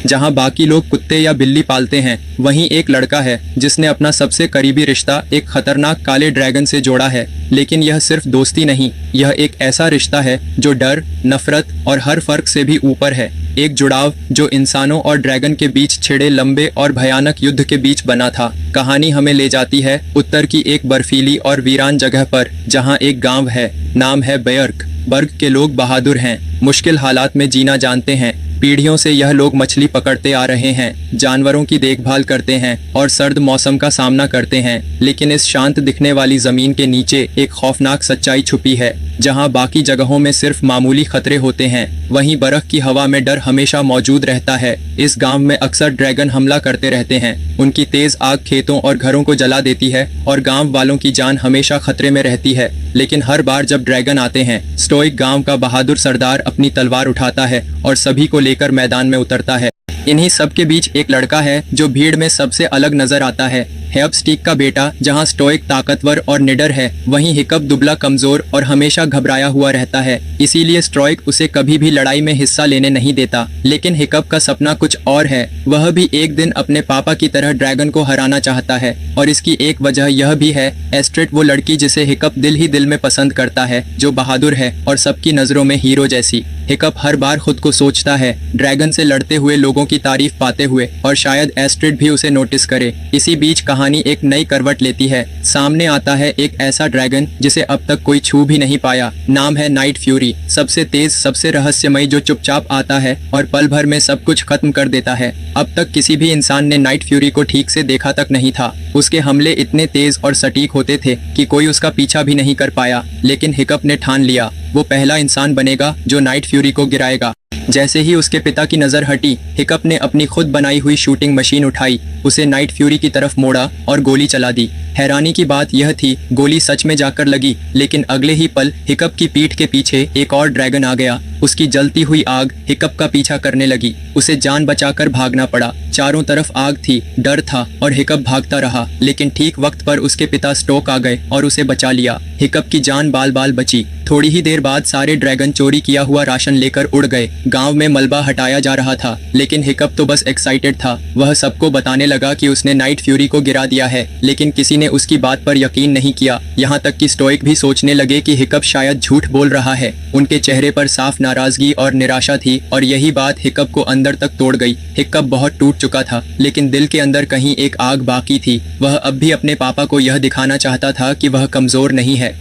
जहाँ बाकी लोग कुत्ते या बिल्ली पालते हैं, वहीं एक लड़का है जिसने अपना सबसे करीबी रिश्ता एक खतरनाक काले ड्रैगन से जोड़ा है। लेकिन यह सिर्फ दोस्ती नहीं, यह एक ऐसा रिश्ता है जो डर, नफरत और हर फर्क से भी ऊपर है। एक जुड़ाव जो इंसानों और ड्रैगन के बीच छिड़े लंबे और भयानक युद्ध के बीच बना था। कहानी हमें ले जाती है उत्तर की एक बर्फीली और वीरान जगह पर, जहां एक गांव है। नाम है बयर्क। बर्ग के लोग बहादुर हैं, मुश्किल हालात में जीना जानते हैं। पीढ़ियों से यह लोग मछली पकड़ते आ रहे हैं, जानवरों की देखभाल करते हैं और सर्द मौसम का सामना करते हैं। लेकिन इस शांत दिखने वाली जमीन के नीचे एक खौफनाक सच्चाई छुपी है। जहां बाकी जगहों में सिर्फ मामूली खतरे होते हैं, वहीं बर्फ की हवा में डर हमेशा मौजूद रहता है। इस गांव में अक्सर ड्रैगन हमला करते रहते हैं। उनकी तेज आग खेतों और घरों को जला देती है और गांव वालों की जान हमेशा खतरे में रहती है। लेकिन हर बार जब ड्रैगन आते हैं, स्टोइक गांव का बहादुर सरदार अपनी तलवार उठाता है और सभी को लेकर मैदान में उतरता है। इन्हीं सब के बीच एक लड़का है जो भीड़ में सबसे अलग नजर आता है। हेप्स्टिक का बेटा। जहां स्टोइक ताकतवर और निडर है, वहीं हिकअप दुबला, कमजोर और हमेशा घबराया हुआ रहता है। इसीलिए स्टोइक उसे कभी भी लड़ाई में हिस्सा लेने नहीं देता। लेकिन हिकअप का सपना कुछ और है। वह भी एक दिन अपने पापा की तरह ड्रैगन को हराना चाहता है। और इसकी एक वजह यह भी है, एस्ट्रिड वो लड़की जिसे हिकअप दिल ही दिल में पसंद करता है, जो बहादुर है और सबकी नजरों में हीरो जैसी। हिकअप हर बार खुद को सोचता है ड्रैगन से लड़ते हुए लोगों की तारीफ पाते हुए, और शायद एस्ट्रिड भी उसे नोटिस करे। इसी बीच कहानी एक नई करवट लेती है। सामने आता है एक ऐसा ड्रैगन जिसे अब तक कोई छू भी नहीं पाया। नाम है नाइट फ्यूरी। सबसे तेज, सबसे रहस्यमयी, जो चुपचाप आता है और पल भर में सब कुछ खत्म कर देता है। अब तक किसी भी इंसान ने नाइट फ्यूरी को ठीक से देखा तक नहीं था। उसके हमले इतने तेज और सटीक होते थे कि कोई उसका पीछा भी नहीं कर पाया। लेकिन हिकअप ने ठान लिया, वो पहला इंसान बनेगा जो नाइट फ्यूरी को गिराएगा। जैसे ही उसके पिता की नजर हटी, हिकअप ने अपनी खुद बनाई हुई शूटिंग मशीन उठाई, उसे नाइट फ्यूरी की तरफ मोड़ा और गोली चला दी। हैरानी की बात यह थी, गोली सच में जाकर लगी। लेकिन अगले ही पल हिकअप की पीठ के पीछे एक और ड्रैगन आ गया। उसकी जलती हुई आग हिकअप का पीछा करने लगी। उसे जान बचाकर भागना पड़ा। चारों तरफ आग थी, डर था और हिकअप भागता रहा। लेकिन ठीक वक्त पर उसके पिता स्टोक आ गए और उसे बचा लिया। हिकअप की जान बाल बाल बची। थोड़ी ही देर बाद सारे ड्रैगन चोरी किया हुआ राशन लेकर उड़ गए। गांव में मलबा हटाया जा रहा था, लेकिन हिकअप तो बस एक्साइटेड था। वह सबको बताने लगा कि उसने नाइट फ्यूरी को गिरा दिया है। लेकिन किसी ने उसकी बात पर यकीन नहीं किया। यहाँ तक कि स्टोइक भी सोचने लगे कि हिकअप शायद झूठ बोल रहा है। उनके चेहरे पर साफ नाराजगी और निराशा थी, और यही बात हिकअप को अंदर तक तोड़ गई। हिकअप बहुत टूट चुका था, लेकिन दिल के अंदर कहीं एक आग बाकी थी। वह अब भी अपने पापा को यह दिखाना चाहता था कि वह कमजोर नहीं है।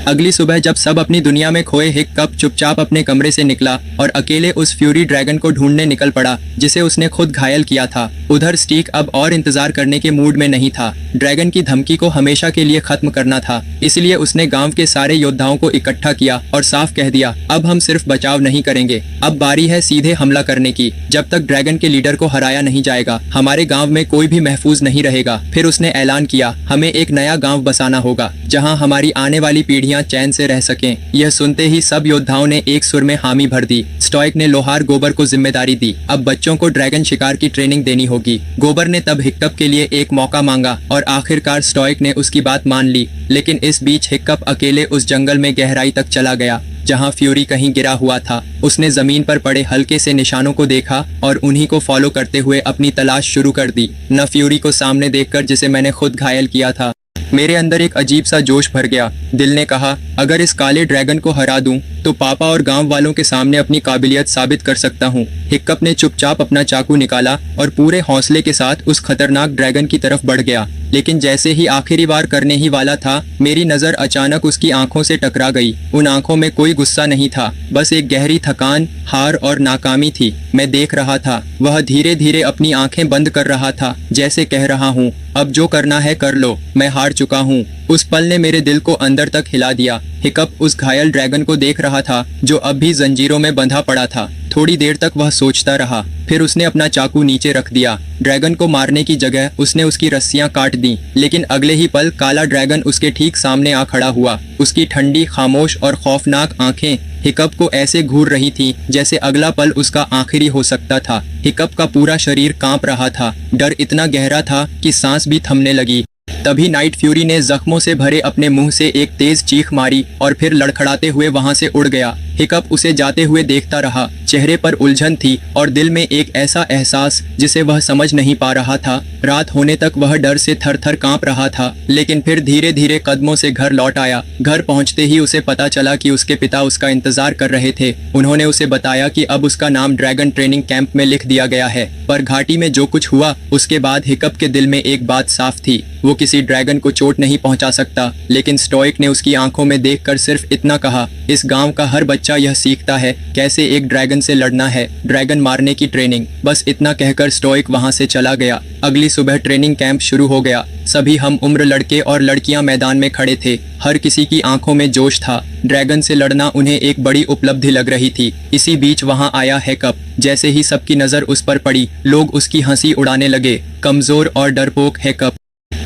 अगली सुबह जब सब अपनी दुनिया में खोए, हिकअप चुपचाप अपने कमरे से निकला और अकेले उस फ्यूरी ड्रैगन को ढूंढने निकल पड़ा जिसे उसने खुद घायल किया था। उधर स्टीक अब और इंतजार करने के मूड में नहीं था। ड्रैगन की धमकी को हमेशा के लिए खत्म करना था। इसलिए उसने गांव के सारे योद्धाओं को इकट्ठा किया और साफ कह दिया, अब हम सिर्फ बचाव नहीं करेंगे, अब बारी है सीधे हमला करने की। जब तक ड्रैगन के लीडर को हराया नहीं जाएगा, हमारे गाँव में कोई भी महफूज नहीं रहेगा। फिर उसने ऐलान किया, हमें एक नया गाँव बसाना होगा जहाँ हमारी आने वाली पीढ़ियां चैन से रह सकें। यह सुनते ही सब योद्धाओं ने एक सुर में हामी भर दी। स्टोइक ने लोहार गोबर को जिम्मेदारी दी, अब बच्चों को ड्रैगन शिकार की ट्रेनिंग देनी होगी। गोबर ने तब हिकअप के लिए एक मौका मांगा और आखिरकार स्टोइक ने उसकी बात मान ली। लेकिन इस बीच हिकअप अकेले उस जंगल में गहराई तक चला गया जहां फ्यूरी कहीं गिरा हुआ था। उसने जमीन पर पड़े हल्के से निशानों को देखा और उन्हीं को फॉलो करते हुए अपनी तलाश शुरू कर दी। न फ्यूरी को सामने देखकर जिसे मैंने खुद घायल किया था, मेरे अंदर एक अजीब सा जोश भर गया। दिल ने कहा, अगर इस काले ड्रैगन को हरा दूं तो पापा और गांव वालों के सामने अपनी काबिलियत साबित कर सकता हूं। हिकअप ने चुपचाप अपना चाकू निकाला और पूरे हौसले के साथ उस खतरनाक ड्रैगन की तरफ बढ़ गया। लेकिन जैसे ही आखिरी बार करने ही वाला था, मेरी नजर अचानक उसकी आंखों से टकरा गई। उन आंखों में कोई गुस्सा नहीं था, बस एक गहरी थकान, हार और नाकामी थी। मैं देख रहा था, वह धीरे धीरे अपनी आंखें बंद कर रहा था, जैसे कह रहा हूँ, अब जो करना है कर लो, मैं हार चुका हूँ। उस पल ने मेरे दिल को अंदर तक हिला दिया। हिकअप उस घायल ड्रैगन को देख रहा था जो अब भी जंजीरों में बंधा पड़ा था। थोड़ी देर तक वह सोचता रहा, फिर उसने अपना चाकू नीचे रख दिया। ड्रैगन को मारने की जगह उसने उसकी रस्सियां काट दी। लेकिन अगले ही पल काला ड्रैगन उसके ठीक सामने आ खड़ा हुआ। उसकी ठंडी, खामोश और खौफनाक आंखें हिकअप को ऐसे घूर रही थीं जैसे अगला पल उसका आखिरी हो सकता था। हिकअप का पूरा शरीर कांप रहा था। डर इतना गहरा था कि सांस भी थमने लगी। तभी नाइट फ्यूरी ने जख्मों से भरे अपने मुंह से एक तेज चीख मारी और फिर लड़खड़ाते हुए वहां से उड़ गया। हिकअप उसे जाते हुए देखता रहा। चेहरे पर उलझन थी और दिल में एक ऐसा एहसास जिसे वह समझ नहीं पा रहा था। रात होने तक वह डर से थर-थर कांप रहा था, लेकिन फिर धीरे-धीरे कदमों से घर लौट आया। घर पहुंचते ही उसे पता चला कि उसके पिता उसका इंतजार कर रहे थे। उन्होंने उसे बताया कि अब उसका नाम ड्रैगन ट्रेनिंग कैंप में लिख दिया गया है। पर घाटी में जो कुछ हुआ उसके बाद हिकअप के दिल में एक बात साफ थी, वो किसी ड्रैगन को चोट नहीं पहुंचा सकता। लेकिन स्टोइक ने उसकी आंखों में देखकर सिर्फ इतना कहा, इस गांव का हर बच्चा यह सीखता है कैसे एक ड्रैगन से लड़ना है, ड्रैगन मारने की ट्रेनिंग। बस इतना कहकर स्टोइक वहां से चला गया। अगली सुबह ट्रेनिंग कैंप शुरू हो गया। सभी हम उम्र लड़के और लड़कियां मैदान में खड़े थे। हर किसी की आंखों में जोश था। ड्रैगन से लड़ना उन्हें एक बड़ी उपलब्धि लग रही थी। इसी बीच वहां आया हिकअप। जैसे ही सबकी नजर उस पर पड़ी, लोग उसकी हंसी उड़ाने लगे। कमजोर और डरपोक हिकअप,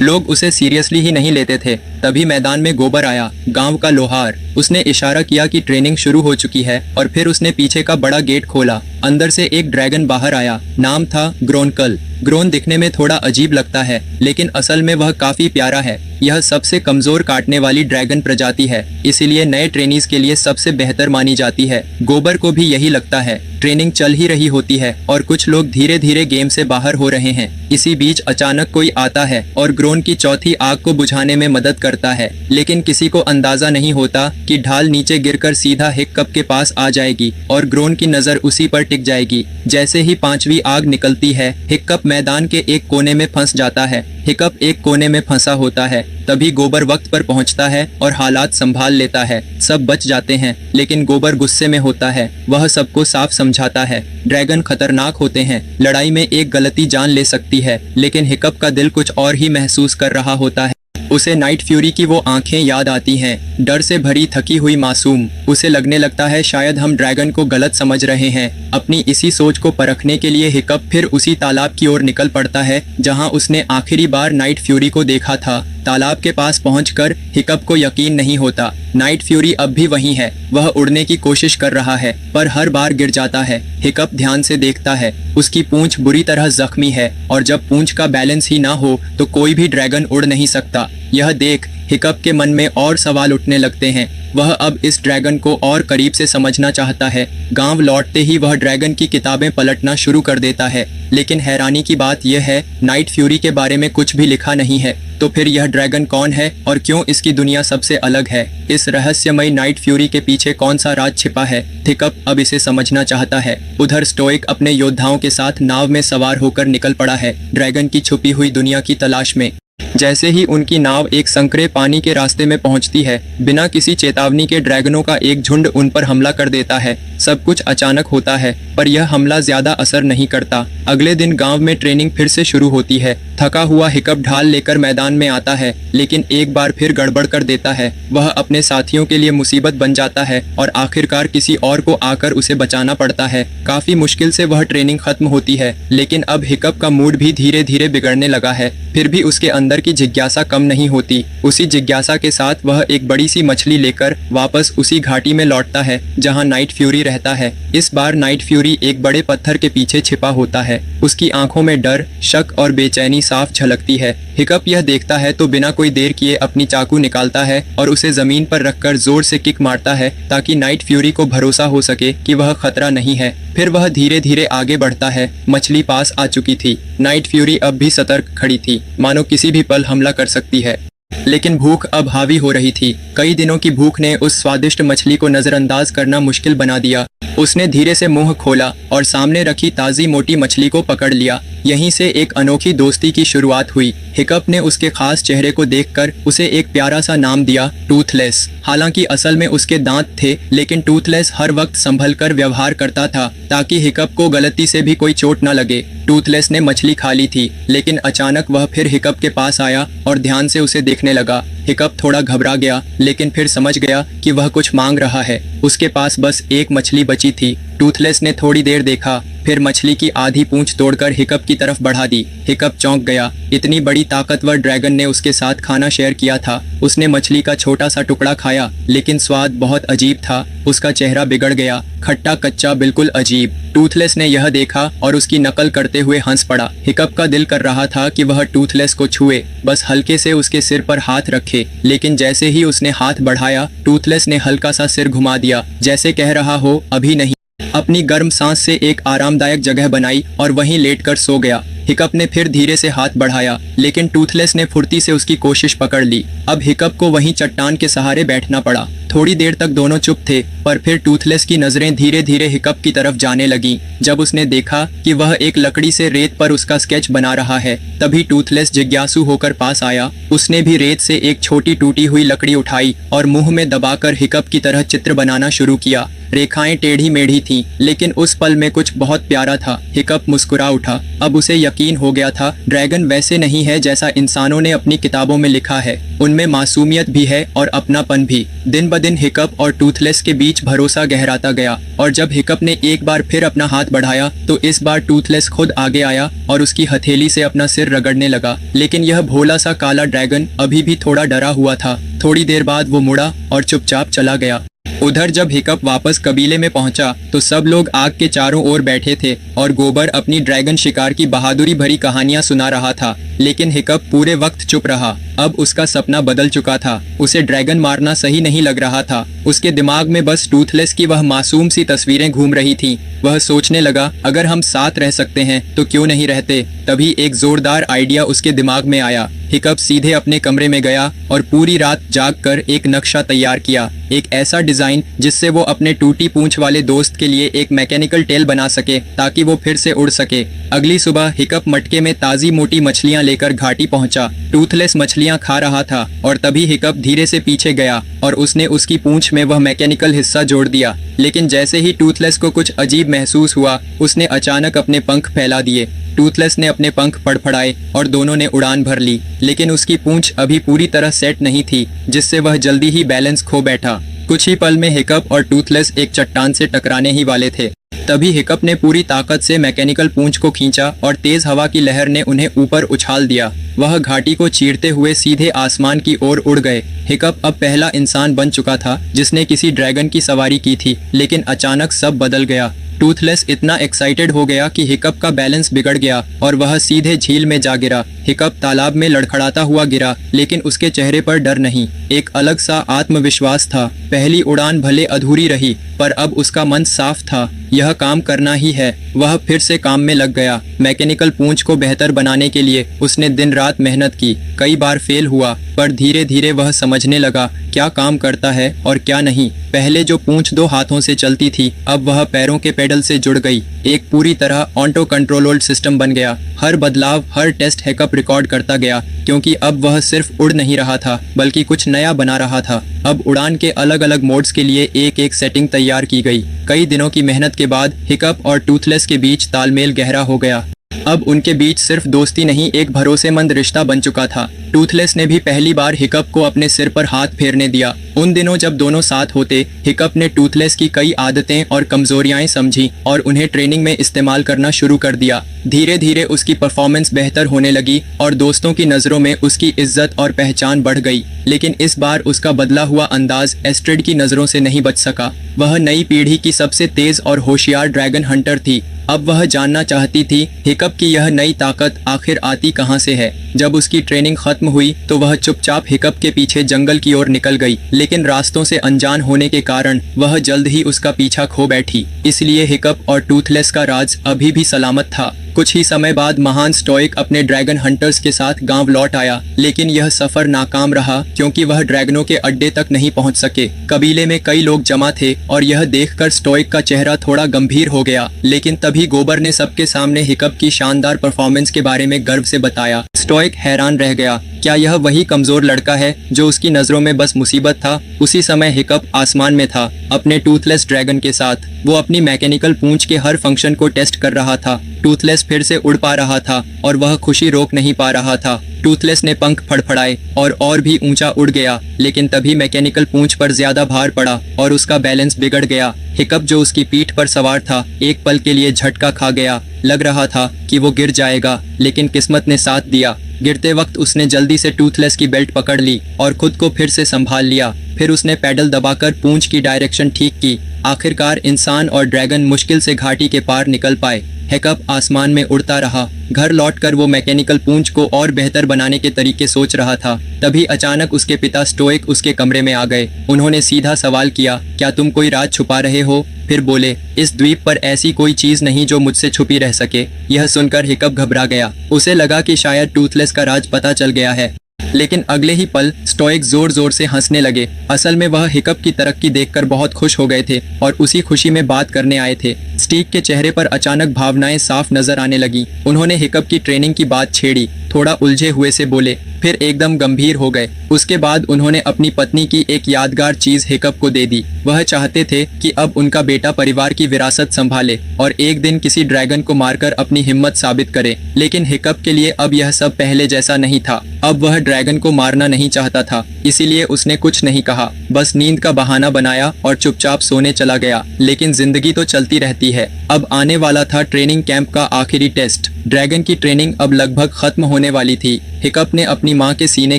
लोग उसे सीरियसली ही नहीं लेते थे। तभी मैदान में गोबर आया, गांव का लोहार। उसने इशारा किया कि ट्रेनिंग शुरू हो चुकी है और फिर उसने पीछे का बड़ा गेट खोला। अंदर से एक ड्रैगन बाहर आया। नाम था ग्रोनकल। ग्रोन दिखने में थोड़ा अजीब लगता है, लेकिन असल में वह काफी प्यारा है। यह सबसे कमजोर काटने वाली ड्रैगन प्रजाति है, इसीलिए नए ट्रेनीज के लिए सबसे बेहतर मानी जाती है। गोबर को भी यही लगता है। ट्रेनिंग चल ही रही होती है और कुछ लोग धीरे धीरे गेम से बाहर हो रहे हैं। इसी बीच अचानक कोई आता है और ग्रोन की चौथी आग को बुझाने में मदद करता है, लेकिन किसी को अंदाजा नहीं होता कि ढाल नीचे गिरकर सीधा हिकअप के पास आ जाएगी और ग्रोन की नजर उसी पर टिक जाएगी। जैसे ही पांचवी आग निकलती है, हिकअप मैदान के एक कोने में फंस जाता है। हिकअप एक कोने में फंसा होता है। तभी गोबर वक्त पर पहुंचता है और हालात संभाल लेता है। सब बच जाते हैं, लेकिन गोबर गुस्से में होता है। वह सबको साफ समझाता है, ड्रैगन खतरनाक होते हैं, लड़ाई में एक गलती जान ले सकती है। लेकिन हिकअप का दिल कुछ और ही महसूस कर रहा होता है। उसे नाइट फ्यूरी की वो आंखें याद आती हैं, डर से भरी थकी हुई मासूम। उसे लगने लगता है शायद हम ड्रैगन को गलत समझ रहे हैं। अपनी इसी सोच को परखने के लिए हिकअप फिर उसी तालाब की ओर निकल पड़ता है जहां उसने आखिरी बार नाइट फ्यूरी को देखा था। तालाब के पास पहुंचकर हिकअप को यकीन नहीं होता, नाइट फ्यूरी अब भी वहीं है। वह उड़ने की कोशिश कर रहा है पर हर बार गिर जाता है। हिकअप ध्यान से देखता है, उसकी पूंछ बुरी तरह जख्मी है और जब पूंछ का बैलेंस ही ना हो तो कोई भी ड्रैगन उड़ नहीं सकता। यह देख हिकअप के मन में और सवाल उठने लगते हैं। वह अब इस ड्रैगन को और करीब से समझना चाहता है। गांव लौटते ही वह ड्रैगन की किताबें पलटना शुरू कर देता है, लेकिन हैरानी की बात यह है नाइट फ्यूरी के बारे में कुछ भी लिखा नहीं है। तो फिर यह ड्रैगन कौन है और क्यों इसकी दुनिया सबसे अलग है? इस रहस्यमयी नाइट फ्यूरी के पीछे कौन सा राज छिपा है? हिकअप अब इसे समझना चाहता है। उधर स्टोइक अपने योद्धाओं के साथ नाव में सवार होकर निकल पड़ा है, ड्रैगन की छुपी हुई दुनिया की तलाश में। जैसे ही उनकी नाव एक संकरे पानी के रास्ते में पहुंचती है, बिना किसी चेतावनी के ड्रैगनों का एक झुंड उन पर हमला कर देता है। सब कुछ अचानक होता है, पर यह हमला ज्यादा असर नहीं करता। अगले दिन गांव में ट्रेनिंग फिर से शुरू होती है। थका हुआ हिकअप ढाल लेकर मैदान में आता है, लेकिन एक बार फिर गड़बड़ कर देता है। वह अपने साथियों के लिए मुसीबत बन जाता है और आखिरकार किसी और को आकर उसे बचाना पड़ता है। काफी मुश्किल से वह ट्रेनिंग खत्म होती है, लेकिन अब हिकअप का मूड भी धीरे धीरे बिगड़ने लगा है। फिर भी उसके अंदर की जिज्ञासा कम नहीं होती। उसी जिज्ञासा के साथ वह एक बड़ी सी मछली लेकर वापस उसी घाटी में लौटता है जहां नाइट फ्यूरी रहता है। इस बार नाइट फ्यूरी एक बड़े पत्थर के पीछे छिपा होता है। उसकी आंखों में डर, शक और बेचैनी साफ झलकती है। हिकअप यह देखता है तो बिना कोई देर किए अपनी चाकू निकालता है और उसे जमीन पर रखकर जोर से किक मारता है ताकि नाइट फ्यूरी को भरोसा हो सके कि वह खतरा नहीं है। फिर वह धीरे धीरे आगे बढ़ता है। मछली पास आ चुकी थी। नाइट फ्यूरी अब भी सतर्क खड़ी थी, मानो किसी भी पल हमला कर सकती है। लेकिन भूख अब हावी हो रही थी। कई दिनों की भूख ने उस स्वादिष्ट मछली को नजरअंदाज करना मुश्किल बना दिया। उसने धीरे से मुंह खोला और सामने रखी ताजी मोटी मछली को पकड़ लिया। यहीं से एक अनोखी दोस्ती की शुरुआत हुई। हिकअप ने उसके खास चेहरे को देखकर उसे एक प्यारा सा नाम दिया, टूथलेस। हालांकि असल में उसके दांत थे, लेकिन टूथलेस हर वक्त संभल कर व्यवहार करता था ताकि हिकअप को गलती से भी कोई चोट न लगे। टूथलेस ने मछली खा ली थी, लेकिन अचानक वह फिर हिकअप के पास आया और ध्यान से उसे देखने लगा। हिकअप थोड़ा घबरा गया, लेकिन फिर समझ गया कि वह कुछ मांग रहा है। उसके पास बस एक मछली बची थी। टूथलेस ने थोड़ी देर देखा, फिर मछली की आधी पूंछ तोड़कर हिकअप की तरफ बढ़ा दी। हिकअप चौंक गया। इतनी बड़ी ताकतवर ड्रैगन ने उसके साथ खाना शेयर किया था। उसने मछली का छोटा सा टुकड़ा खाया, लेकिन स्वाद बहुत अजीब था। उसका चेहरा बिगड़ गया, खट्टा कच्चा, बिल्कुल अजीब। टूथलेस ने यह देखा और उसकी नकल करते हुए हंस पड़ा। हिकअप का दिल कर रहा था कि वह टूथलेस को छुए, बस हल्के से उसके सिर पर हाथ रखे, लेकिन जैसे ही उसने हाथ बढ़ाया, टूथलेस ने हल्का सा सिर घुमा दिया, जैसे कह रहा हो अभी नहीं। अपनी गर्म सांस से एक आरामदायक जगह बनाई और वहीं लेटकर सो गया। हिकअप ने फिर धीरे से हाथ बढ़ाया, लेकिन टूथलेस ने फुर्ती से उसकी कोशिश पकड़ ली। अब हिकअप को वहीं चट्टान के सहारे बैठना पड़ा। थोड़ी देर तक दोनों चुप थे, पर फिर टूथलेस की नजरें धीरे धीरे हिकअप की तरफ जाने लगीं। जब उसने देखा कि वह एक लकड़ी से रेत पर उसका स्केच बना रहा है, तभी टूथलेस जिज्ञासु होकर पास आया। उसने भी रेत से एक छोटी टूटी हुई लकड़ी उठाई और मुंह में दबाकर हिकअप की तरह चित्र बनाना शुरू किया। रेखाएं टेढ़ी मेढ़ी थीं, लेकिन उस पल में कुछ बहुत प्यारा था। हिकअप मुस्कुरा उठा। अब उसे यकीन हो गया था, ड्रैगन वैसे नहीं है जैसा इंसानों ने अपनी किताबों में लिखा है। उनमें मासूमियत भी है और अपनापन भी। दिन ब दिन हिकअप और टूथलेस के बीच भरोसा गहराता गया, और जब हिकअप ने एक बार फिर अपना हाथ बढ़ाया, तो इस बार टूथलेस खुद आगे आया और उसकी हथेली से अपना सिर रगड़ने लगा। लेकिन यह भोला सा काला ड्रैगन अभी भी थोड़ा डरा हुआ था। थोड़ी देर बाद वो मुड़ा और चुपचाप चला गया। उधर जब हिकअप वापस कबीले में पहुंचा, तो सब लोग आग के चारों ओर बैठे थे और गोबर अपनी ड्रैगन शिकार की बहादुरी भरी कहानियां सुना रहा था। लेकिन हिकअप पूरे वक्त चुप रहा। अब उसका सपना बदल चुका था। उसे ड्रैगन मारना सही नहीं लग रहा था। उसके दिमाग में बस टूथलेस की वह मासूम सी तस्वीरें घूम रही थीं। वह सोचने लगा, अगर हम साथ रह सकते हैं तो क्यों नहीं रहते। तभी एक जोरदार आइडिया उसके दिमाग में आया। हिकअप सीधे अपने कमरे में गया और पूरी रात जागकर एक नक्शा तैयार किया। एक ऐसा डिजाइन जिससे वो अपने टूटी पूंछ वाले दोस्त के लिए एक मैकेनिकल टेल बना सके, ताकि वो फिर से उड़ सके। अगली सुबह हिकअप मटके में ताजी मोटी मछलियां लेकर घाटी पहुंचा। टूथलेस मछलियां खा रहा था और तभी हिकअप धीरे से पीछे गया और उसने उसकी पूंछ में वह मैकेनिकल हिस्सा जोड़ दिया। लेकिन जैसे ही टूथलेस को कुछ अजीब महसूस हुआ, उसने अचानक अपने पंख फैला दिए। टूथलेस ने अपने पंख फड़फड़ाए और दोनों ने उड़ान भर ली, लेकिन उसकी पूंछ अभी पूरी तरह सेट नहीं थी, जिससे वह जल्दी ही बैलेंस खो बैठा। कुछ ही पल में हिकअप और टूथलेस एक चट्टान से टकराने ही वाले थे। तभी हिकअप ने पूरी ताकत से मैकेनिकल पूंछ को खींचा और तेज हवा की लहर ने उन्हें ऊपर उछाल दिया। वह घाटी को चीरते हुए सीधे आसमान की ओर उड़ गए। हिकअप अब पहला इंसान बन चुका था जिसने किसी ड्रैगन की सवारी की थी, लेकिन अचानक सब बदल गया। टूथलेस इतना एक्साइटेड हो गया कि हिकअप का बैलेंस बिगड़ गया और वह सीधे झील में जा गिरा। हिकअप तालाब में लड़खड़ाता हुआ गिरा, लेकिन उसके चेहरे पर डर नहीं, एक अलग सा आत्मविश्वास था। पहली उड़ान भले अधूरी रही, पर अब उसका मन साफ था। यह काम करना ही है। वह फिर से काम में लग गया। मैकेनिकल पूंछ को बेहतर बनाने के लिए उसने दिन रात मेहनत की। कई बार फेल हुआ, पर धीरे धीरे वह समझने लगा क्या काम करता है और क्या नहीं। पहले जो पूंछ 2 हाथों से चलती थी, अब वह पैरों के पेडल से जुड़ गई। एक पूरी तरह ऑटो कंट्रोल्ड सिस्टम बन गया। हर बदलाव, हर टेस्ट हिकअप रिकॉर्ड करता गया, क्योंकि अब वह सिर्फ उड़ नहीं रहा था, बल्कि कुछ नया बना रहा था। अब उड़ान के अलग अलग मोड्स के लिए एक एक सेटिंग तैयार की गई। कई दिनों की मेहनत के बाद हिकअप और टूथलेस के बीच तालमेल गहरा हो गया। अब उनके बीच सिर्फ दोस्ती नहीं, एक भरोसेमंद रिश्ता बन चुका था। टूथलेस ने भी पहली बार हिकअप को अपने सिर पर हाथ फेरने दिया। उन दिनों जब दोनों साथ होते, हिकअप ने टूथलेस की कई आदतें और कमजोरियां समझी और उन्हें ट्रेनिंग में इस्तेमाल करना शुरू कर दिया। धीरे धीरे उसकी परफॉर्मेंस बेहतर होने लगी और दोस्तों की नजरों में उसकी इज्जत और पहचान बढ़ गई। लेकिन इस बार उसका बदला हुआ अंदाज एस्ट्रिड की नजरों से नहीं बच सका। वह नई पीढ़ी की सबसे तेज और होशियार ड्रैगन हंटर थी। अब वह जानना चाहती थी हिकअप की यह नई ताकत आखिर आती कहां से है। जब उसकी ट्रेनिंग खत्म हुई तो वह चुपचाप हिकअप के पीछे जंगल की ओर निकल गई, लेकिन रास्तों से अनजान होने के कारण वह जल्द ही उसका पीछा खो बैठी। इसलिए हिकअप और टूथलेस का राज अभी भी सलामत था। कुछ ही समय बाद महान स्टोइक अपने ड्रैगन हंटर्स के साथ गांव लौट आया, लेकिन यह सफर नाकाम रहा क्योंकि वह ड्रैगनों के अड्डे तक नहीं पहुंच सके। कबीले में कई लोग जमा थे और यह देखकर स्टोइक का चेहरा थोड़ा गंभीर हो गया। लेकिन तभी गोबर ने सबके सामने हिकअप की शानदार परफॉर्मेंस के बारे में गर्व से बताया। स्टोइक हैरान रह गया। क्या यह वही कमजोर लड़का है जो उसकी नजरों में बस मुसीबत था? उसी समय हिकअप आसमान में था, अपने टूथलेस ड्रैगन के साथ। वो अपनी मैकेनिकल पूंछ के हर फंक्शन को टेस्ट कर रहा था। टूथलेस फिर से उड़ पा रहा था और वह खुशी रोक नहीं पा रहा था। टूथलेस ने पंख फड़फड़ाए और भी ऊंचा उड़ गया, लेकिन तभी मैकेनिकल पूंछ पर ज्यादा भार पड़ा और उसका बैलेंस बिगड़ गया। हिकअप जो उसकी पीठ पर सवार था, एक पल के लिए झटका खा गया। लग रहा था कि वो गिर जाएगा, लेकिन किस्मत ने साथ दिया। गिरते वक्त उसने जल्दी से टूथलेस की बेल्ट पकड़ ली और खुद को फिर से संभाल लिया। फिर उसने पैडल दबाकर पूंछ की डायरेक्शन ठीक की। आखिरकार इंसान और ड्रैगन मुश्किल से घाटी के पार निकल पाए। हिकअप आसमान में उड़ता रहा। घर लौटकर वो मैकेनिकल पूंछ को और बेहतर बनाने के तरीके सोच रहा था। तभी अचानक उसके पिता स्टोइक उसके कमरे में आ गए। उन्होंने सीधा सवाल किया, क्या तुम कोई राज छुपा रहे हो? फिर बोले, इस द्वीप पर ऐसी कोई चीज नहीं जो मुझसे छुपी रह सके। यह सुनकर हिकअप घबरा गया। उसे लगा कि शायद टूथलेस का राज पता चल गया है, लेकिन अगले ही पल स्टोइक जोर जोर से हंसने लगे। असल में वह हिकअप की तरक्की देखकर बहुत खुश हो गए थे और उसी खुशी में बात करने आए थे। स्टीक के चेहरे पर अचानक भावनाएं साफ नजर आने लगी। उन्होंने हिकअप की ट्रेनिंग की बात छेड़ी। थोड़ा उलझे हुए से बोले, फिर एकदम गंभीर हो गए। उसके बाद उन्होंने अपनी पत्नी की एक यादगार चीज हिकअप को दे दी। वह चाहते थे कि अब उनका बेटा परिवार की विरासत संभाले और एक दिन किसी ड्रैगन को मारकर अपनी हिम्मत साबित करे। लेकिन हिकअप के लिए अब यह सब पहले जैसा नहीं था। अब वह ड्रैगन को मारना नहीं चाहता था, इसीलिए उसने कुछ नहीं कहा, बस नींद का बहाना बनाया और चुपचाप सोने चला गया। लेकिन जिंदगी तो चलती रहती है। अब आने वाला था ट्रेनिंग कैंप का आखिरी टेस्ट। ड्रैगन की ट्रेनिंग अब लगभग खत्म होने वाली थी। हिकअप ने अपनी मां के सीने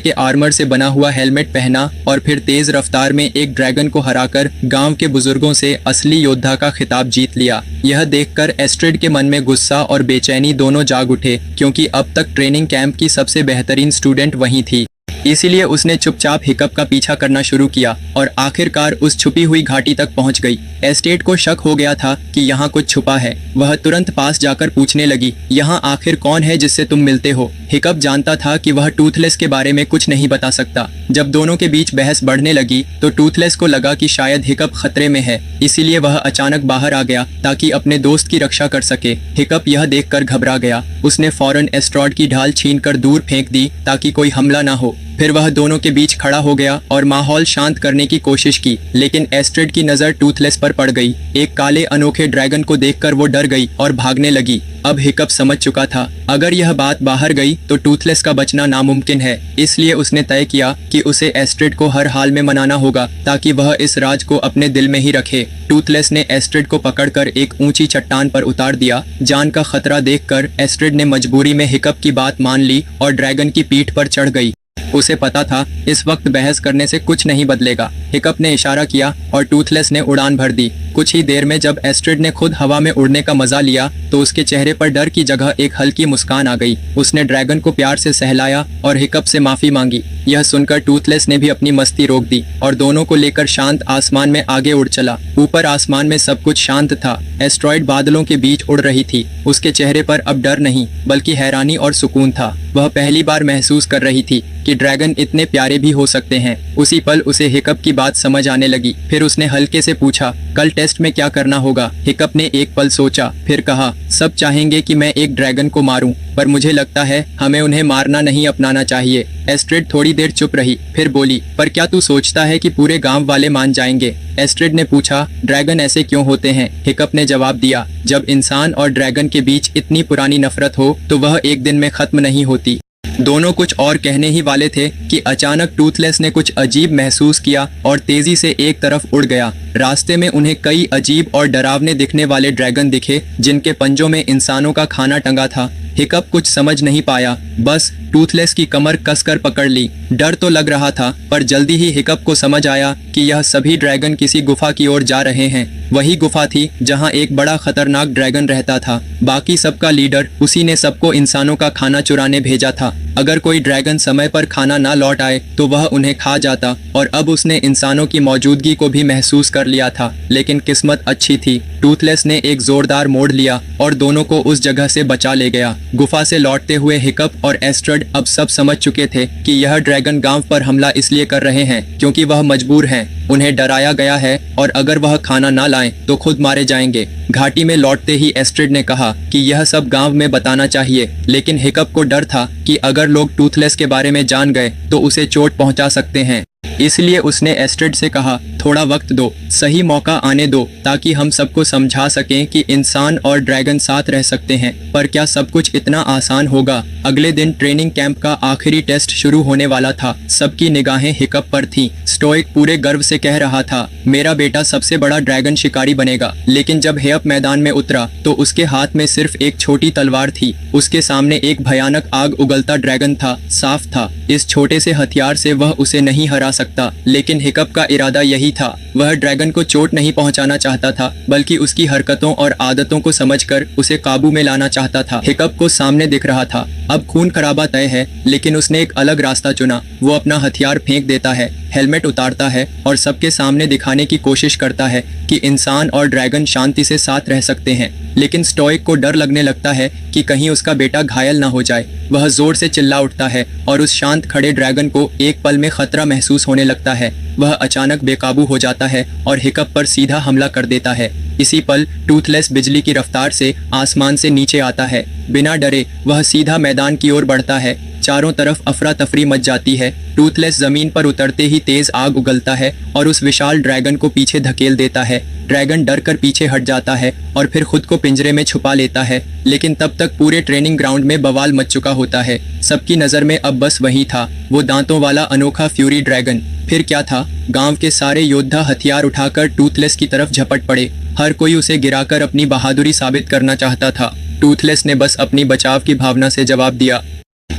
के आर्मर से बना हुआ हेलमेट पहना और फिर तेज रफ्तार में एक ड्रैगन को हराकर गांव के बुजुर्गों से असली योद्धा का खिताब जीत लिया। यह देखकर एस्ट्रिड के मन में गुस्सा और बेचैनी दोनों जाग उठे, क्योंकि अब तक ट्रेनिंग कैंप की सबसे बेहतरीन स्टूडेंट वही थी। इसीलिए उसने चुपचाप हिकअप का पीछा करना शुरू किया और आखिरकार उस छुपी हुई घाटी तक पहुंच गई। एस्टेट को शक हो गया था कि यहाँ कुछ छुपा है। वह तुरंत पास जाकर पूछने लगी, यहाँ आखिर कौन है जिससे तुम मिलते हो? हिकअप जानता था कि वह टूथलेस के बारे में कुछ नहीं बता सकता। जब दोनों के बीच बहस बढ़ने लगी तो टूथलेस को लगा कि शायद हिकअप खतरे में है, इसीलिए वह अचानक बाहर आ गया ताकि अपने दोस्त की रक्षा कर सके। हिकअप यह देखकर घबरा गया। उसने फौरन एस्ट्रॉड की ढाल छीनकर दूर फेंक दी ताकि कोई हमला ना हो। फिर वह दोनों के बीच खड़ा हो गया और माहौल शांत करने की कोशिश की, लेकिन एस्ट्रिड की नजर टूथलेस पर पड़ गई। एक काले अनोखे ड्रैगन को देखकर वो डर गई और भागने लगी। अब हिकअप समझ चुका था, अगर यह बात बाहर गई तो टूथलेस का बचना नामुमकिन है। इसलिए उसने तय किया कि उसे एस्ट्रिड को हर हाल में मनाना होगा ताकि वह इस राज को अपने दिल में ही रखे। टूथलेस ने एस्ट्रिड को पकड़कर एक ऊंची चट्टान पर उतार दिया। जान का खतरा देखकर एस्ट्रिड ने मजबूरी में हिकअप की बात मान ली और ड्रैगन की पीठ पर चढ़ गई। उसे पता था इस वक्त बहस करने से कुछ नहीं बदलेगा। हिकअप ने इशारा किया और टूथलेस ने उड़ान भर दी। कुछ ही देर में जब एस्ट्रिड ने खुद हवा में उड़ने का मजा लिया तो उसके चेहरे पर डर की जगह एक हल्की मुस्कान आ गई। उसने ड्रैगन को प्यार से सहलाया और हिकअप से माफी मांगी। यह सुनकर टूथलेस ने भी अपनी मस्ती रोक दी और दोनों को लेकर शांत आसमान में आगे उड़ चला। ऊपर आसमान में सब कुछ शांत था। एस्ट्रॉइड बादलों के बीच उड़ रही थी। उसके चेहरे पर अब डर नहीं बल्कि हैरानी और सुकून था। वह पहली बार महसूस कर रही थी कि ड्रैगन इतने प्यारे भी हो सकते हैं। उसी पल उसे हिकअप की बात समझ आने लगी। फिर उसने हल्के से पूछा, कल टेस्ट में क्या करना होगा? हिकअप ने एक पल सोचा, फिर कहा, सब चाहेंगे कि मैं एक ड्रैगन को मारूं, पर मुझे लगता है हमें उन्हें मारना नहीं अपनाना चाहिए। एस्ट्रिड थोड़ी देर चुप रही, फिर बोली, पर क्या तू सोचता है कि पूरे गांव वाले मान जाएंगे? एस्ट्रिड ने पूछा, ड्रैगन ऐसे क्यों होते हैं? हिकअप ने जवाब दिया, जब इंसान और ड्रैगन के बीच इतनी पुरानी नफरत हो तो वह एक दिन में खत्म नहीं होती। दोनों कुछ और कहने ही वाले थे कि अचानक टूथलेस ने कुछ अजीब महसूस किया और तेजी से एक तरफ उड़ गया। रास्ते में उन्हें कई अजीब और डरावने दिखने वाले ड्रैगन दिखे जिनके पंजों में इंसानों का खाना टंगा था। हिकअप कुछ समझ नहीं पाया, बस टूथलेस की कमर कसकर पकड़ ली। डर तो लग रहा था, पर जल्दी ही हिकअप को समझ आया कि यह सभी ड्रैगन किसी गुफा की ओर जा रहे हैं। वही गुफा थी जहां एक बड़ा खतरनाक ड्रैगन रहता था। बाकी सबका लीडर, उसी ने सबको इंसानों का खाना चुराने भेजा था। अगर कोई ड्रैगन समय पर खाना ना लौट आए तो वह उन्हें खा जाता, और अब उसने इंसानों की मौजूदगी को भी महसूस कर लिया था। लेकिन किस्मत अच्छी थी, टूथलेस ने एक जोरदार मोड़ लिया और दोनों को उस जगह से बचा ले गया। गुफा से लौटते हुए हिकअप और एस्ट्रिड अब सब समझ चुके थे कि यह ड्रैगन गांव पर हमला इसलिए कर रहे हैं क्योंकि वह मजबूर हैं। उन्हें डराया गया है और अगर वह खाना ना लाएं तो खुद मारे जाएंगे। घाटी में लौटते ही एस्ट्रिड ने कहा कि यह सब गांव में बताना चाहिए, लेकिन हिकअप को डर था कि अगर लोग टूथलेस के बारे में जान गए तो उसे चोट पहुंचा सकते हैं। इसलिए उसने एस्ट्रिड से कहा, थोड़ा वक्त दो, सही मौका आने दो, ताकि हम सबको समझा सकें कि इंसान और ड्रैगन साथ रह सकते हैं। पर क्या सब कुछ इतना आसान होगा? अगले दिन ट्रेनिंग कैंप का आखिरी टेस्ट शुरू होने वाला था। सबकी निगाहें हिकअप पर थीं। स्टोइक पूरे गर्व से कह रहा था, मेरा बेटा सबसे बड़ा ड्रैगन शिकारी बनेगा। लेकिन जब हिकअप मैदान में उतरा तो उसके हाथ में सिर्फ एक छोटी तलवार थी। उसके सामने एक भयानक आग उगलता ड्रैगन था। साफ था, इस छोटे से हथियार से वह उसे नहीं हरा सकता। लेकिन हिकअप का इरादा यही था। वह ड्रैगन को चोट नहीं पहुंचाना चाहता था, बल्कि उसकी हरकतों और आदतों को समझकर उसे काबू में लाना चाहता था। हिकअप को सामने दिख रहा था, अब खून खराबा तय है, लेकिन उसने एक अलग रास्ता चुना। वो अपना हथियार फेंक देता है, हेलमेट उतारता है और सबके सामने दिखाने की कोशिश करता है कि इंसान और ड्रैगन शांति से साथ रह सकते हैं। लेकिन स्टोइक को डर लगने लगता है कि कहीं उसका बेटा घायल ना हो जाए। वह जोर से चिल्ला उठता है और उस शांत खड़े ड्रैगन को एक पल में खतरा महसूस होने लगता है। वह अचानक बेकाबू हो जाता है और हिकअप पर सीधा हमला कर देता है। इसी पल टूथलेस बिजली की रफ्तार से आसमान से नीचे आता है। बिना डरे वह सीधा मैदान की ओर बढ़ता है। चारों तरफ अफरा तफरी मच जाती है। टूथलेस जमीन पर उतरते ही तेज आग उगलता है और उस विशाल ड्रैगन को पीछे धकेल देता है। ड्रैगन डर कर पीछे हट जाता है और फिर खुद को पिंजरे में छुपा लेता है। लेकिन तब तक पूरे ट्रेनिंग ग्राउंड में बवाल मच चुका होता है। सबकी नज़र में अब बस वही था, वो दांतों वाला अनोखा फ्यूरी ड्रैगन। फिर क्या था? गांव के सारे योद्धा हथियार उठाकर टूथलेस की तरफ झपट पड़े। हर कोई उसे गिराकर अपनी बहादुरी साबित करना चाहता था। टूथलेस ने बस अपनी बचाव की भावना से जवाब दिया।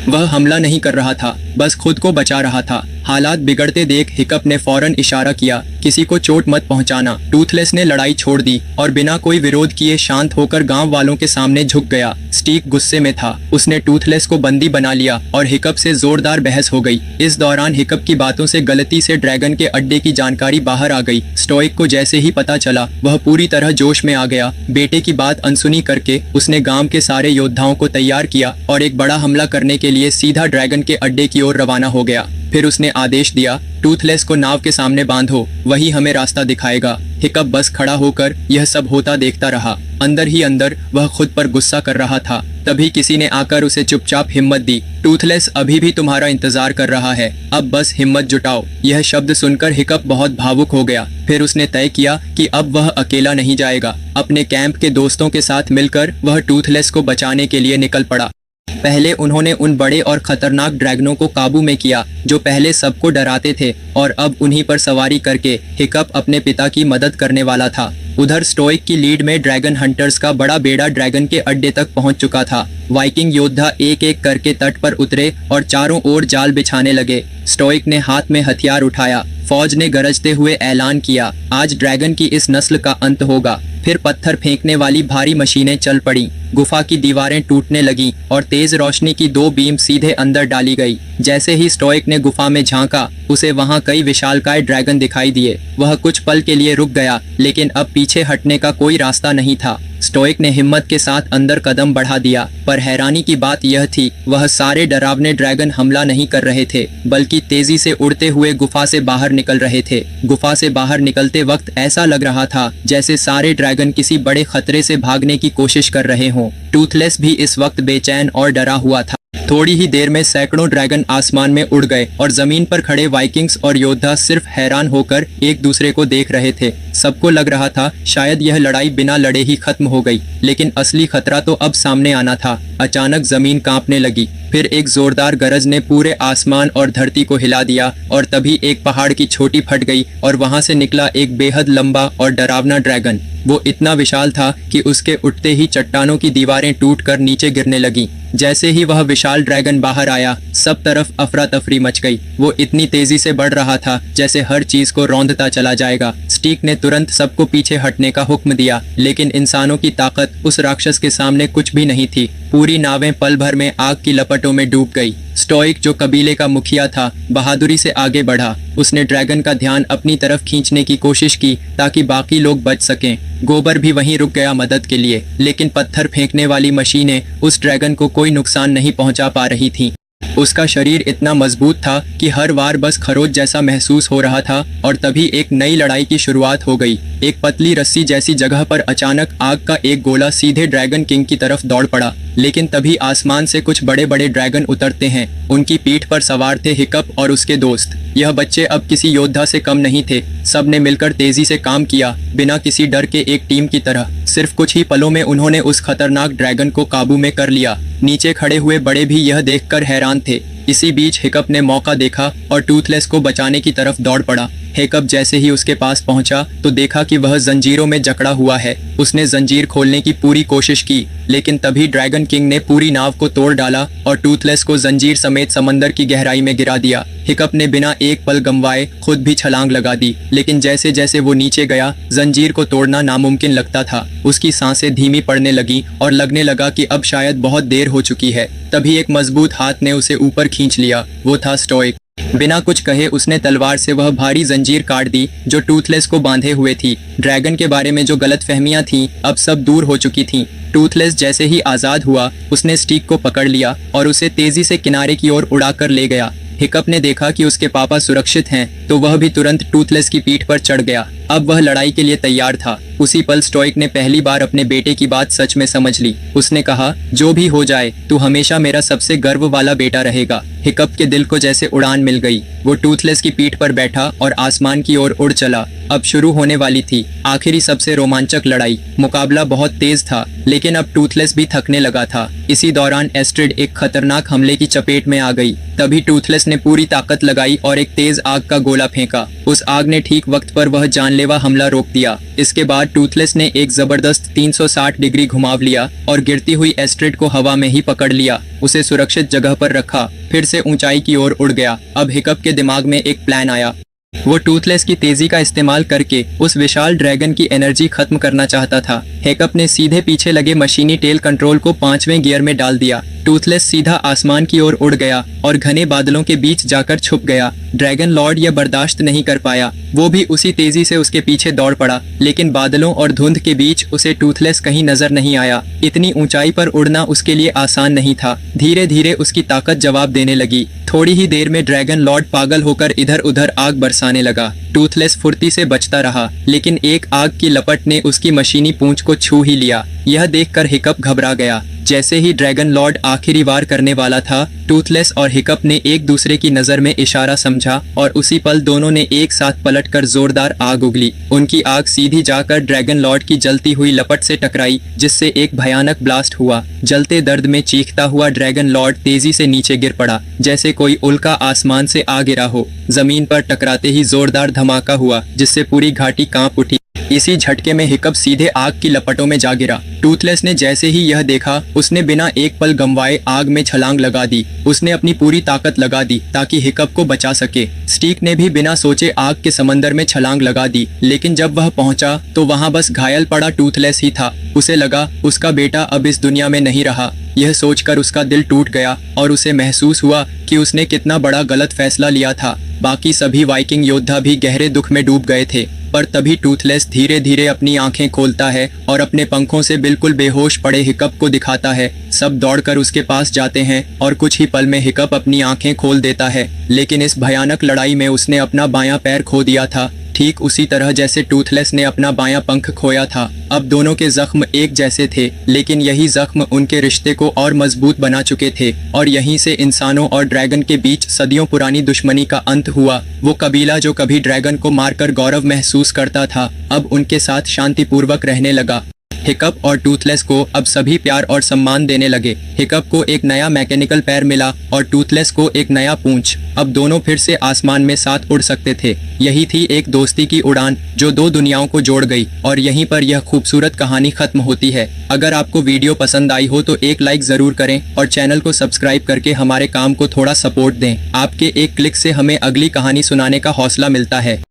वह हमला नहीं कर रहा था, बस खुद को बचा रहा था। हालात बिगड़ते देख हिकअप ने फौरन इशारा किया, किसी को चोट मत पहुंचाना। टूथलेस ने लड़ाई छोड़ दी और बिना कोई विरोध किए शांत होकर गांव वालों के सामने झुक गया। स्टीक गुस्से में था। उसने टूथलेस को बंदी बना लिया और हिकअप से जोरदार बहस हो गई। इस दौरान हिकअप की बातों से गलती से ड्रैगन के अड्डे की जानकारी बाहर आ गई। स्टोइक को जैसे ही पता चला, वह पूरी तरह जोश में आ गया। बेटे की बात अनसुनी करके उसने गांव के सारे योद्धाओं को तैयार किया और एक बड़ा हमला करने के लिए सीधा ड्रैगन के अड्डे की ओर रवाना हो गया। फिर उसने आदेश दिया, टूथलेस को नाव के सामने बांधो, वही हमें रास्ता दिखाएगा। हिकअप बस खड़ा होकर यह सब होता देखता रहा। अंदर ही अंदर वह खुद पर गुस्सा कर रहा था। तभी किसी ने आकर उसे चुपचाप हिम्मत दी। टूथलेस अभी भी तुम्हारा इंतजार कर रहा है, अब बस हिम्मत जुटाओ। यह शब्द सुनकर हिकअप बहुत भावुक हो गया। फिर उसने तय किया कि अब वह अकेला नहीं जाएगा। अपने कैंप के दोस्तों के साथ मिलकर वह टूथलेस को बचाने के लिए निकल पड़ा। पहले उन्होंने उन बड़े और खतरनाक ड्रैगनों को काबू में किया जो पहले सबको डराते थे, और अब उन्हीं पर सवारी करके हिकअप अपने पिता की मदद करने वाला था। उधर स्टोइक की लीड में ड्रैगन हंटर्स का बड़ा बेड़ा ड्रैगन के अड्डे तक पहुंच चुका था। वाइकिंग योद्धा एक एक करके तट पर उतरे और चारों ओर जाल बिछाने लगे। स्टोइक ने हाथ में हथियार उठाया। फौज ने गरजते हुए ऐलान किया, आज ड्रैगन की इस नस्ल का अंत होगा। फिर पत्थर फेंकने वाली भारी मशीनें चल पड़ी। गुफा की दीवारें टूटने लगीं और तेज रोशनी की 2 बीम सीधे अंदर डाली गई। जैसे ही स्टोइक ने गुफा में झांका, उसे वहां कई विशालकाय ड्रैगन दिखाई दिए। वह कुछ पल के लिए रुक गया, लेकिन अब पीछे हटने का कोई रास्ता नहीं था। स्टोइक ने हिम्मत के साथ अंदर कदम बढ़ा दिया, पर हैरानी की बात यह थी, वह सारे डरावने ड्रैगन हमला नहीं कर रहे थे, बल्कि तेजी से उड़ते हुए गुफा से बाहर निकल रहे थे। गुफा से बाहर निकलते वक्त ऐसा लग रहा था जैसे सारे ड्रैगन किसी बड़े खतरे से भागने की कोशिश कर रहे हों। टूथलेस भी इस वक्त बेचैन और डरा हुआ था। थोड़ी ही देर में सैकड़ों ड्रैगन आसमान में उड़ गए और जमीन पर खड़े वाइकिंग्स और योद्धा सिर्फ हैरान होकर एक दूसरे को देख रहे थे। सबको लग रहा था शायद यह लड़ाई बिना लड़े ही खत्म हो गई, लेकिन असली खतरा तो अब सामने आना था। अचानक जमीन कांपने लगी। फिर एक जोरदार गरज ने पूरे आसमान और धरती को हिला दिया और तभी एक पहाड़ की चोटी फट गई और वहां से निकला एक बेहद लंबा और डरावना ड्रैगन। वो इतना विशाल था कि उसके उठते ही चट्टानों की दीवारें टूटकर नीचे गिरने लगीं। जैसे ही वह विशाल ड्रैगन बाहर आया, सब तरफ अफरा तफरी मच गई। वो इतनी तेजी से बढ़ रहा था जैसे हर चीज को रौंदता चला जाएगा। स्टीक ने तुरंत सबको पीछे हटने का हुक्म दिया, लेकिन इंसानों की ताकत उस राक्षस के सामने कुछ भी नहीं थी। पूरी नावें पल भर में आग की लपटों में डूब गई। स्टोइक, जो कबीले का मुखिया था, बहादुरी से आगे बढ़ा। उसने ड्रैगन का ध्यान अपनी तरफ खींचने की कोशिश की ताकि बाकी लोग बच सकें। गोबर भी वहीं रुक गया मदद के लिए, लेकिन पत्थर फेंकने वाली मशीनें उस ड्रैगन को कोई नुकसान नहीं पहुंचा पा रही थीं। उसका शरीर इतना मजबूत था कि हर बार बस खरोच जैसा महसूस हो रहा था। और तभी एक नई लड़ाई की शुरुआत हो गई। एक पतली रस्सी जैसी जगह पर अचानक आग का एक गोला सीधे ड्रैगन किंग की तरफ दौड़ पड़ा। लेकिन तभी आसमान से कुछ बड़े बड़े ड्रैगन उतरते हैं। उनकी पीठ पर सवार थे हिकअप और उसके दोस्त। यह बच्चे अब किसी योद्धा से कम नहीं थे। सब ने मिलकर तेजी से काम किया, बिना किसी डर के, एक टीम की तरह। सिर्फ कुछ ही पलों में उन्होंने उस खतरनाक ड्रैगन को काबू में कर लिया। नीचे खड़े हुए बड़े भी यह देखकर हैरान थे। इसी बीच हिकअप ने मौका देखा और टूथलेस को बचाने की तरफ दौड़ पड़ा। हिकअप जैसे ही उसके पास पहुंचा तो देखा कि वह जंजीरों में जकड़ा हुआ है। उसने जंजीर खोलने की पूरी कोशिश की, लेकिन तभी ड्रैगन किंग ने पूरी नाव को तोड़ डाला और टूथलेस को जंजीर समेत समंदर की गहराई में गिरा दिया। हिकअप ने बिना एक पल गंवाए खुद भी छलांग लगा दी, लेकिन जैसे जैसे वो नीचे गया जंजीर को तोड़ना नामुमकिन लगता था। उसकी सांसें धीमी पड़ने लगी और लगने लगा कि अब शायद बहुत देर हो चुकी है। तभी एक मजबूत हाथ ने उसे ऊपर खींच लिया। वो था स्टोइक। बिना कुछ कहे उसने तलवार से वह भारी जंजीर काट दी जो टूथलेस को बांधे हुए थी। ड्रैगन के बारे में जो गलतफहमियां थीं अब सब दूर हो चुकी थीं। टूथलेस जैसे ही आजाद हुआ उसने स्टिक को पकड़ लिया और उसे तेजी से किनारे की ओर उड़ाकर ले गया। हिकअप ने देखा कि उसके पापा सुरक्षित हैं, तो वह भी तुरंत टूथलेस की पीठ पर चढ़ गया। अब वह लड़ाई के लिए तैयार था। उसी पल स्टोइक ने पहली बार अपने बेटे की बात सच में समझ ली। उसने कहा, जो भी हो जाए तू हमेशा मेरा सबसे गर्व वाला बेटा रहेगा। हिकअप के दिल को जैसे उड़ान मिल गई। वो टूथलेस की पीठ पर बैठा और आसमान की ओर उड़ चला। अब शुरू होने वाली थी आखिरी सबसे रोमांचक लड़ाई। मुकाबला बहुत तेज था, लेकिन अब टूथलेस भी थकने लगा था। इसी दौरान एस्ट्रिड एक खतरनाक हमले की चपेट में आ गई। तभी टूथलेस ने पूरी ताकत लगाई और एक तेज आग का गोला फेंका। उस आग ने ठीक वक्त पर वह जानलेवा हमला रोक दिया। इसके बाद टूथलेस ने एक जबरदस्त 360 डिग्री घुमाव लिया और गिरती हुई एस्ट्रिड को हवा में ही पकड़ लिया। उसे सुरक्षित जगह पर रखा, फिर से ऊंचाई की ओर उड़ गया। अब हिकअप के दिमाग में एक प्लान आया। वो टूथलेस की तेजी का इस्तेमाल करके उस विशाल ड्रैगन की एनर्जी खत्म करना चाहता था। हिकअप ने सीधे पीछे लगे मशीनी टेल कंट्रोल को 5वें गियर में डाल दिया। टूथलेस सीधा आसमान की ओर उड़ गया और घने बादलों के बीच जाकर छुप गया। ड्रैगन लॉर्ड यह बर्दाश्त नहीं कर पाया। वो भी उसी तेजी से उसके पीछे दौड़ पड़ा, लेकिन बादलों और धुंध के बीच उसे टूथलेस कहीं नजर नहीं आया। इतनी ऊंचाई पर उड़ना उसके लिए आसान नहीं था। धीरे धीरे उसकी ताकत जवाब देने लगी। थोड़ी ही देर में ड्रैगन लॉर्ड पागल होकर इधर उधर आग बरसाने लगा। टूथलेस फुर्ती से बचता रहा, लेकिन एक आग की लपट ने उसकी मशीनी पूंछ को छू ही लिया। यह देखकर हिकअप घबरा गया। जैसे ही ड्रैगन लॉर्ड आखिरी वार करने वाला था, टूथलेस और हिकअप ने एक दूसरे की नजर में इशारा समझा और उसी पल दोनों ने एक साथ पलटकर जोरदार आग उगली। उनकी आग सीधी जाकर ड्रैगन लॉर्ड की जलती हुई लपट से टकराई, जिससे एक भयानक ब्लास्ट हुआ। जलते दर्द में चीखता हुआ ड्रैगन लॉर्ड तेजी से नीचे गिर पड़ा, जैसे कोई उल्का आसमान से आ गिरा हो। जमीन पर टकराते ही जोरदार धमाका हुआ, जिससे पूरी घाटी कांप उठी। इसी झटके में हिकअप सीधे आग की लपटों में जा गिरा। टूथलेस ने जैसे ही यह देखा, उसने बिना एक पल गंवाए आग में छलांग लगा दी। उसने अपनी पूरी ताकत लगा दी ताकि हिकअप को बचा सके। स्टिक ने भी बिना सोचे आग के समंदर में छलांग लगा दी, लेकिन जब वह पहुंचा तो वहां बस घायल पड़ा टूथलेस ही था। उसे लगा उसका बेटा अब इस दुनिया में नहीं रहा। यह सोचकर उसका दिल टूट गया और उसे महसूस हुआ कि उसने कितना बड़ा गलत फैसला लिया था। बाकी सभी वाइकिंग योद्धा भी गहरे दुख में डूब गए थे। पर तभी टूथलेस धीरे धीरे अपनी आंखें खोलता है और अपने पंखों से बिल्कुल बेहोश पड़े हिकअप को दिखाता है। सब दौड़कर उसके पास जाते हैं और कुछ ही पल में हिकअप अपनी आंखें खोल देता है। लेकिन इस भयानक लड़ाई में उसने अपना बायां पैर खो दिया था, ठीक उसी तरह जैसे टूथलेस ने अपना बायां पंख खोया था। अब दोनों के जख्म एक जैसे थे, लेकिन यही जख्म उनके रिश्ते को और मजबूत बना चुके थे और यहीं से इंसानों और ड्रैगन के बीच सदियों पुरानी दुश्मनी का अंत हुआ। वो कबीला जो कभी ड्रैगन को मारकर गौरव महसूस करता था, अब उनके साथ शांतिपूर्वक रहने लगा। हिकअप और टूथलेस को अब सभी प्यार और सम्मान देने लगे। हिकअप को एक नया मैकेनिकल पैर मिला और टूथलेस को एक नया पूंछ। अब दोनों फिर से आसमान में साथ उड़ सकते थे। यही थी एक दोस्ती की उड़ान जो दो दुनियाओं को जोड़ गई और यहीं पर यह खूबसूरत कहानी खत्म होती है। अगर आपको वीडियो पसंद आई हो तो एक लाइक जरूर करें और चैनल को सब्सक्राइब करके हमारे काम को थोड़ा सपोर्ट दें। आपके एक क्लिक से हमें अगली कहानी सुनाने का हौसला मिलता है।